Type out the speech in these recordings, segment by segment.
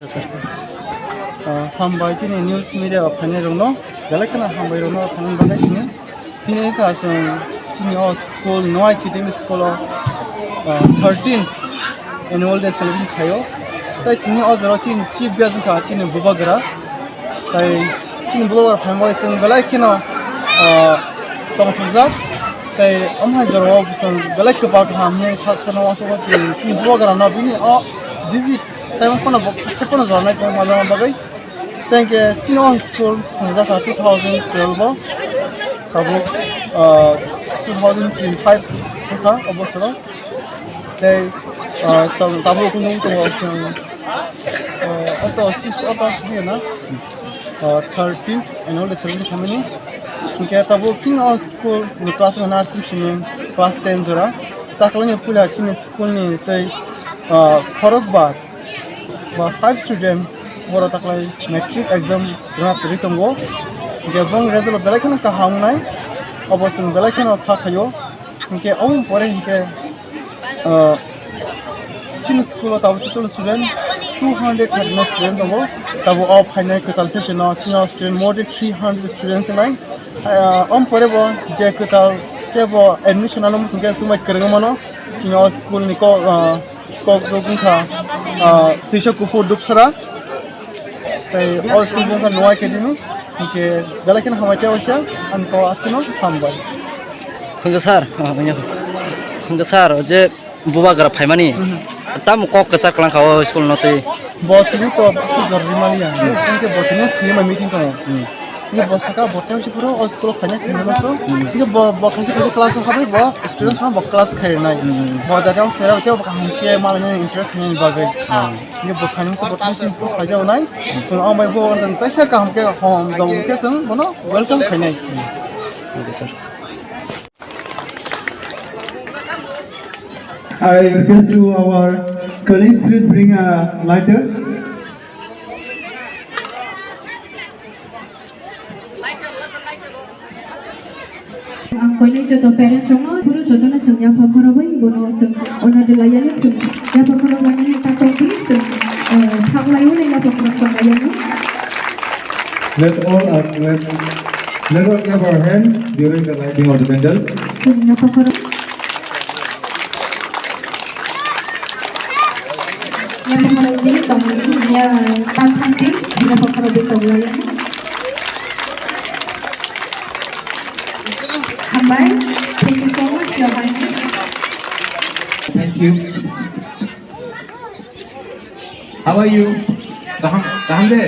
हामबाय जोंनि news media final रंनो गलायखना हामबाय रंनो फाइनाल बागै दिनै का जों जोंनि स्कुल नो academic school 13th annual day celebration खायो ताई दिनै अजरा चीफ गेस्ट का दिनै बुबागरा ताई दिनै बुबागरा फाइनल जों गलायखना तमथुजा ताई अमहाय जराव जों गलायख बाग हामने साखसना वासो दिनै बुबागरा ना बिनि visit tayo ko na sa ko na zona sa mga bagay thank you Chino school sa 2012 tabo 2025 ka obosoro tay tabo ko nung to ato sis apas dia na 13th annual day celebration kami kaya tabo Chino school ni class na nursing sini class 10 jora taklan yung pula Chino school ni tay Khorokbat 5 students were taklai metric exam written go gebong result belakhan ka hamnai obosung belakhan thakayo inke om pore inke chin school tabu total student 230 student go tabu of final total session no chin student more than 300 students line om pore bo je total kebo admission anu musung ke sumai kergamano chin school niko Kogdogungka Tisha Kupu Dupsara all school bunga no academy ke galakin hamate osha anko asino hambay Khunja sar je bubagra phaimani tam kok ka saklang khawa school note botini to su jarri maliya ke botini CM meeting ko ये बस का बोलते हैं पूरा और school खाने के लिए बस ये बकवास के क्लास खाबे बो स्टूडेंट्स ना बकवास खाए ना बहुत ज्यादा सेरा होते हैं हम के माल ने इंटरेस्ट नहीं बागे ये बखाने से बकवास चीज को खाजा होना है सो हम वो और तैसे का हम के हम दम के सन बनो वेलकम खाने okay sir I request to our colleagues please bring a lighter. Angkone jodoh parents semua guru jodohnya semua pakorobai bono ona delayani semua ya pakorobanya yang tak kopi hak layu yang pakorob layani. Let's all clap our hands during the lighting of the candles. Semua pakorob. Yang pakorobnya itu ya tantanti semua pakorob itu layani. Thank you so much, Your Highness. Thank you. How are you? कहाँ दे?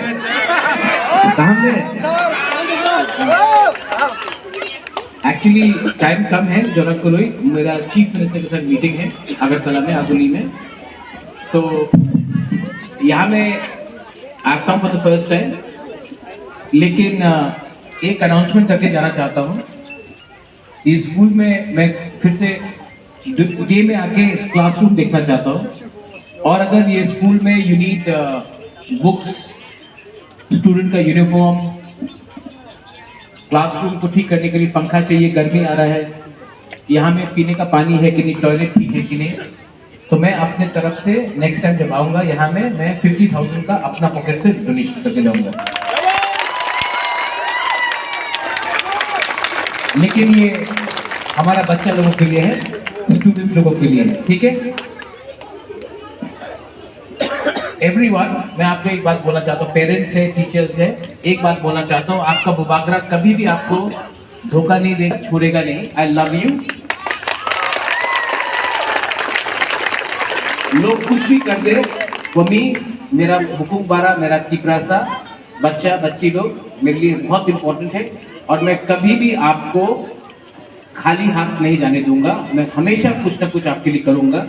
Actually, time कम है जरूरत को लोई मेरा chief minister के साथ meeting है अगरतला में आगुली में तो यहाँ मैं आता हूँ for the first time लेकिन एक अनाउंसमेंट करके जाना चाहता हूँ इस स्कूल में मैं फिर से डे में आके क्लासरूम देखना चाहता हूँ और अगर ये स्कूल में यू नीड बुक्स स्टूडेंट का यूनिफॉर्म क्लासरूम को ठीक करने के लिए पंखा चाहिए गर्मी आ रहा है यहाँ में पीने का पानी है कि नहीं टॉयलेट ठीक है कि नहीं तो मैं अपने तरफ से नेक्स्ट टाइम जब आऊँगा यहाँ में मैं 50,000 का अपना पॉकेट से डोनेशन करके जाऊँगा लेकिन ये हमारा बच्चा लोगों के लिए है स्टूडेंट्स लोगों के लिए है ठीक है एवरीवन मैं आपको एक बात बोलना चाहता हूँ पेरेंट्स है टीचर्स है एक बात बोलना चाहता हूँ आपका बुबागरा कभी भी आपको धोखा नहीं देगा छोड़ेगा नहीं आई लव यू लोग कुछ भी कर दे मम्मी मेरा हुकुम बारा मेरा किप्रासा बच्चा बच्ची लोग मेरे लिए बहुत इंपॉर्टेंट है और मैं कभी भी आपको खाली हाथ नहीं जाने दूंगा मैं हमेशा कुछ ना कुछ आपके लिए करूंगा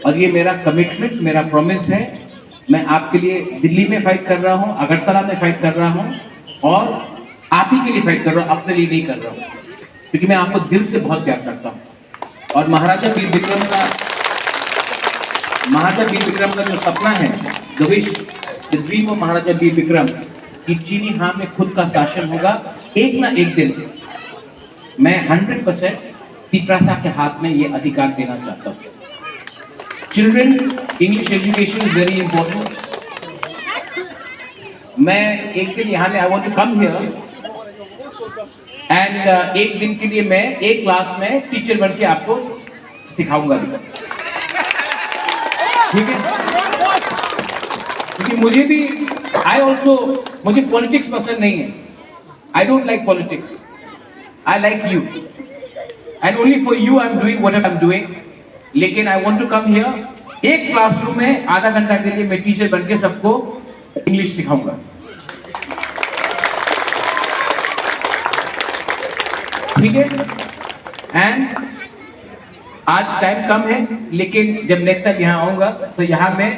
और ये मेरा कमिटमेंट मेरा प्रॉमिस है मैं आपके लिए दिल्ली में फाइट कर रहा हूँ अगरतला में फाइट कर रहा हूँ और आप ही के लिए फाइट कर रहा हूँ अपने लिए नहीं कर रहा हूँ क्योंकि मैं आपको दिल से बहुत प्यार करता हूँ और महाराजा वीर विक्रम का जो सपना है the wish the dream of Maharaja Veer Vikram कि चीनी हाँ में खुद का शासन होगा एक ना एक दिन मैं 100% तिप्रासा के हाथ में ये अधिकार देना चाहता हूँ Children, English education is very important. मैं एक दिन यहाँ में I want to come here and एक दिन के लिए मैं एक क्लास में टीचर बन के आपको सिखाऊंगा। ठीक है, क्योंकि मुझे भी मुझे पॉलिटिक्स पसंद नहीं है। I don't like politics, I like you and only for you I am doing what I am doing. लेकिन I want to come here, एक क्लासरूम में आधा घंटा के लिए मैं टीचर बन के सबको इंग्लिश सिखाऊंगा। ठीक है, एंड आज टाइम कम है, लेकिन जब नेक्स्ट टाइम यहाँ आऊंगा तो यहाँ में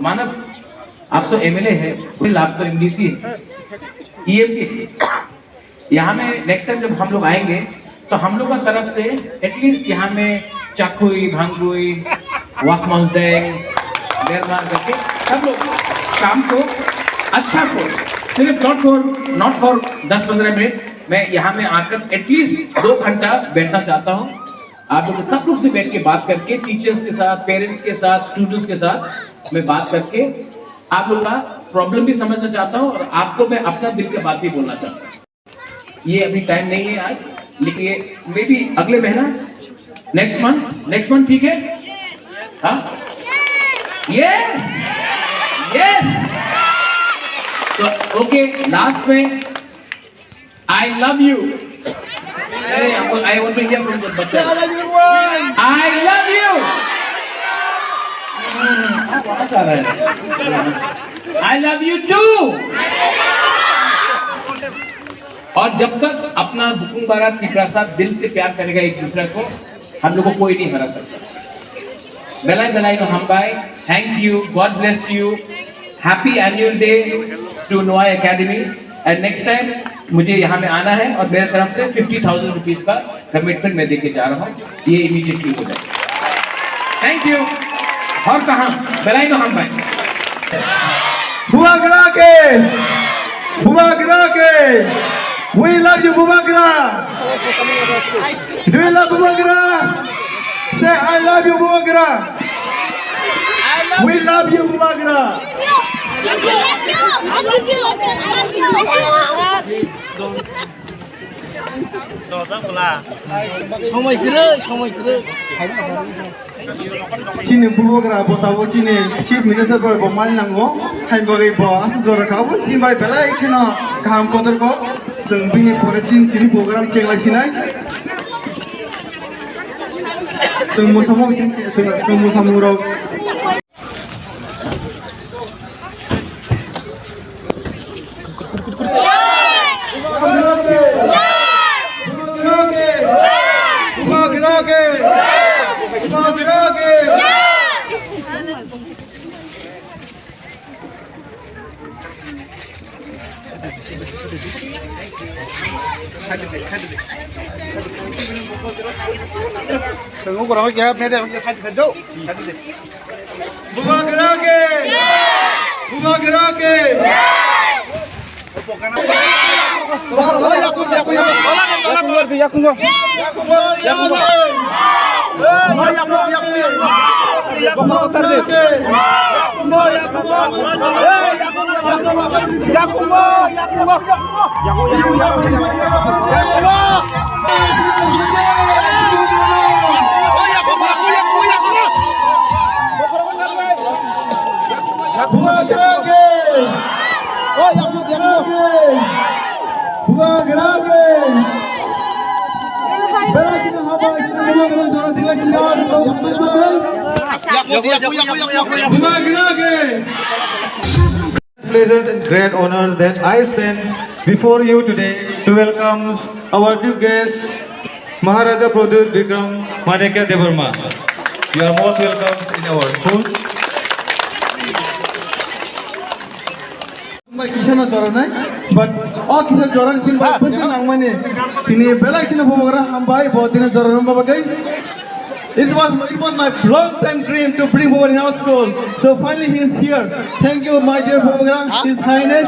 मानव आप तो एमएलए है, आप तो एमडीसी है, ईएमपी। यहाँ में नेक्स्ट टाइम जब हम लोग आएंगे तो हम लोग का तरफ से एटलीस्ट यहाँ में चाकुई, भांगुई, वाकमोसडेंग, बेरमार करके सब लोग काम को अच्छा से, सिर्फ नॉट फॉर 10-15 मिनट, मैं यहाँ में आकर एटलीस्ट 2 घंटा बैठना चाहता हूँ। आप लोग सब लोग से बैठ के बात करके, टीचर्स के साथ, पेरेंट्स के साथ, स्टूडेंट्स के साथ मैं बात करके आप लोग का प्रॉब्लम भी समझना चाहता हूँ और आपको मैं अपना दिल की बात भी बोलना चाहता हूँ। ये अभी टाइम नहीं है आज, लेकिन ये मे बी अगले महीना, नेक्स्ट मंथ, ठीक है? हाँ, यस। तो ओके, लास्ट में I love you. I want to hear from the bachcha. I love you. I love you too. और जब तक अपना बुकुंग बारा तिपरासा दिल से प्यार करेगा एक दूसरे को, हम लोग को कोई नहीं हरा सकता। बेलाई नो हम बाय, thank you, god bless you, happy annual day to नोआ एकेडमी। एंड नेक्स्ट टाइम मुझे यहाँ में आना है और मेरे तरफ से 50,000 रुपीज का कमिटमेंट मैं देके जा रहा हूँ, ये इमीडिएटली हो जाए। Thank you. और कहाँ बेलाई नो हम भाई Bumagra ke, we love you Bumagra. Do you love Bumagra? Say I love you Bumagra. We love you Bumagra. Chini Bumagra botawo chini chief minister bo bomal nango hain bagai bo asu jora kawo chin bai belai kino kaham kotor ko sengbini pore chini program chenglai sinai sengmo samo bitin sengmo samo ro Tunggu kurang lagi ya, bener ya, saya bedo. Bumagra ke, Bumagra ke. Pleasures and great honors that I stand before you today to welcome our chief guest, Maharaja Pradut Vikram Manekya Devarma. You are most welcome in our school. Kisana Jorana, but all Kisana Joran Sin by Person Amani, Tini Bella Kina Bogara, Hambai, Botina Joran Babagai. It was my long time dream to bring Bobo in our school. So finally he is here. Thank you, my dear Bobo, His Highness.